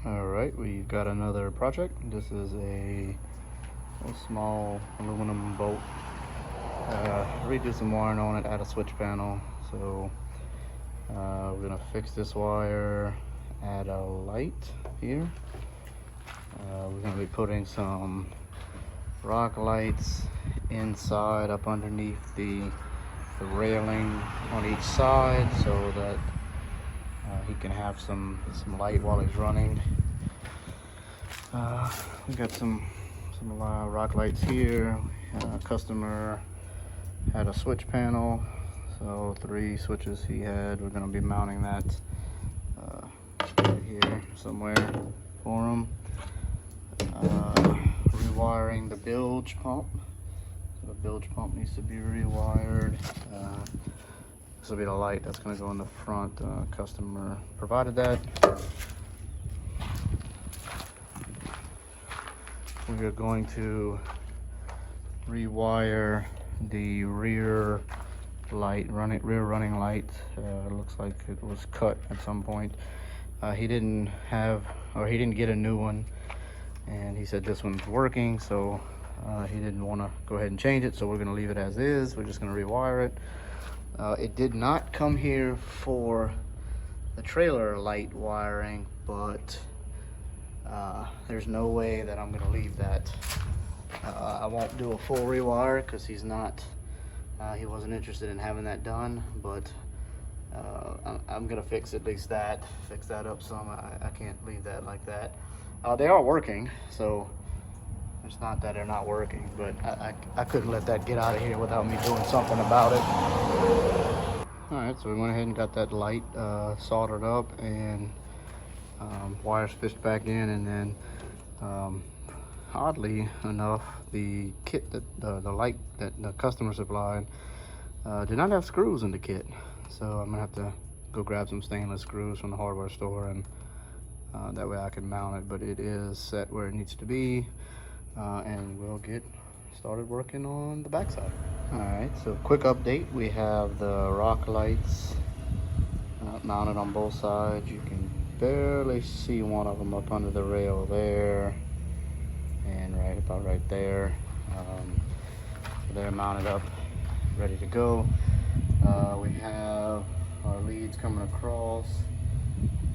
Alright, we've got another project. This is a small aluminum bolt. Redo some wiring on it, add a switch panel. So we're gonna fix this wire, add a light here. We're gonna be putting some rock lights inside up underneath the railing on each side so that he can have some light while he's running. We got some rock lights here. Customer had a switch panel, so 3 switches he had. We're going to be mounting that right here somewhere for him. Rewiring the bilge pump. So the bilge pump needs to be rewired. This will be the light that's going to go in the front. Customer provided that. We are going to rewire the rear running light. It looks like it was cut at some point. He didn't get a new one, and he said this one's working, so he didn't want to go ahead and change it, so we're going to leave it as is. We're just going to rewire it. It did not come here for the trailer light wiring, but there's no way that I'm going to leave that. I won't do a full rewire because he wasn't interested in having that done, but I'm going to fix at least that, fix that up some. I can't leave that like that. They are working, so it's not that they're not working, but I couldn't let that get out of here without me doing something about it. Alright, so we went ahead and got that light soldered up and wires fished back in, and then oddly enough, the kit the light that the customer supplied did not have screws in the kit, so I'm gonna have to go grab some stainless screws from the hardware store, and that way I can mount it. But it is set where it needs to be, and we'll get started working on the backside. Alright, so quick update. We have the rock lights mounted on both sides. You can barely see one of them up under the rail there, and about right there. So they're mounted up, ready to go. We have our leads coming across,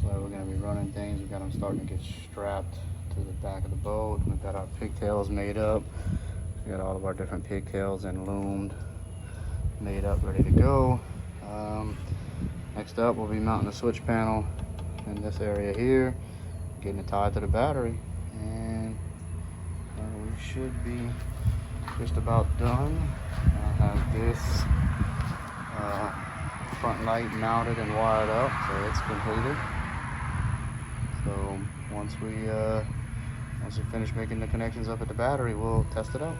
so we're going to be running things. We've got them starting to get strapped to the back of the boat. We've got our pigtails made up. We got all of our different pigtails and loomed, made up, ready to go. Next up, we'll be mounting the switch panel in this area here, getting it tied to the battery, and we should be just about done. I have this front light mounted and wired up, so it's completed. So once we finish making the connections up at the battery, we'll test it out.